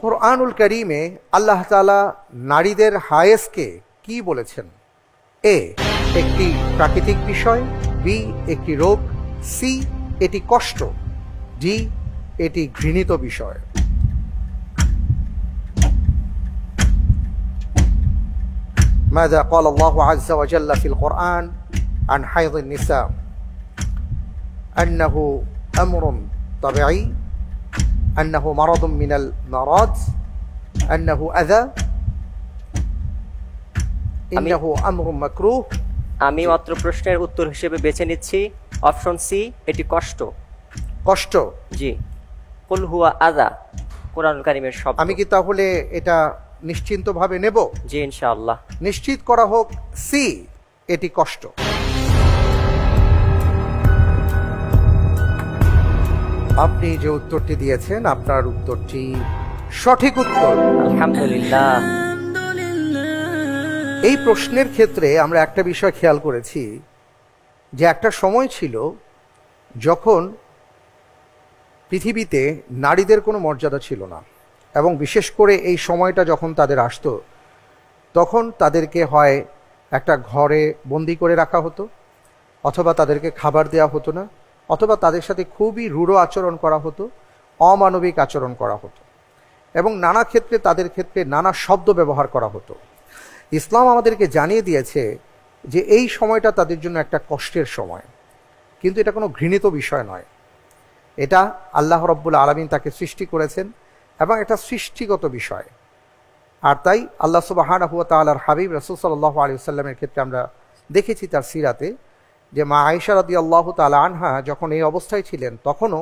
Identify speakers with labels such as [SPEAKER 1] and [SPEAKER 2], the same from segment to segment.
[SPEAKER 1] কোরআনুল কারীমে আল্লাহ তাআলা নারীদের হায়েজকে কি বলেছেন? এ, একটি প্রাকৃতিক বিষয়, বি, একটি রোগ, সি, এটি কষ্ট, ডি, এটি ঘৃণিত বিষয়। ماذا قال الله عز وجل في القرآن عن حيض النساء؟ أنه أمر طبيعي، أنه مرض من المرض، أنه أذى، إنه أمر مكروه।
[SPEAKER 2] আমি মাত্র প্রশ্নের উত্তর হিসেবে বেছে নিচ্ছি অপশন সি, এটি কষ্ট।
[SPEAKER 1] কষ্ট?
[SPEAKER 2] জি। কুল হুয়া আযা কোরআনুল কারীমের শব্দ।
[SPEAKER 1] আমি কি তাহলে এটা নিশ্চিন্তভাবে নেব?
[SPEAKER 2] জি ইনশাআল্লাহ।
[SPEAKER 1] নিশ্চিত করা হোক, সি, এটি কষ্ট। আপনি যে উত্তরটি দিয়েছেন, আপনার উত্তরটি সঠিক উত্তর।
[SPEAKER 2] আলহামদুলিল্লাহ।
[SPEAKER 1] এই প্রশ্নের ক্ষেত্রে আমরা একটা বিষয় খেয়াল করেছি যে একটা সময় ছিল যখন পৃথিবীতে নারীদের কোনো মর্যাদা ছিল না, এবং বিশেষ করে এই সময়টা যখন তাদের আসতো তখন তাদেরকে হয় একটা ঘরে বন্দি করে রাখা হতো, অথবা তাদেরকে খাবার দেওয়া হতো না, অথবা তাদের সাথে খুবই রূঢ় আচরণ করা হতো, অমানবিক আচরণ করা হতো, এবং নানা ক্ষেত্রে তাদের ক্ষেত্রে নানা শব্দ ব্যবহার করা হতো। ইসলাম আমাদেরকে জানিয়ে দিয়েছে যে এই সময়টা তাদের জন্য একটা কষ্টের সময়, কিন্তু এটা কোনো ঘৃণিত বিষয় নয়। এটা আল্লাহ রাব্বুল আলামিন তাকে সৃষ্টি করেছেন এবং এটা সৃষ্টিগত বিষয়। আর তাই আল্লাহ সুবহানাহু ওয়া তাআলার হাবিব রাসূল সাল্লাল্লাহু আলাইহি ওয়াসাল্লামের ক্ষেত্রে আমরা দেখেছি তার সিরাতে যে মা আয়েশা রাদিয়াল্লাহু তাআলা আনহা যখন এই অবস্থায় ছিলেন, তখনও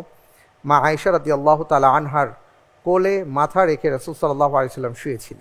[SPEAKER 1] মা আয়েশা রাদিয়াল্লাহু তাআলা আনহার কোলে মাথা রেখে রাসূল সাল্লাল্লাহু আলাইহি ওয়াসাল্লাম শুয়েছিলেন।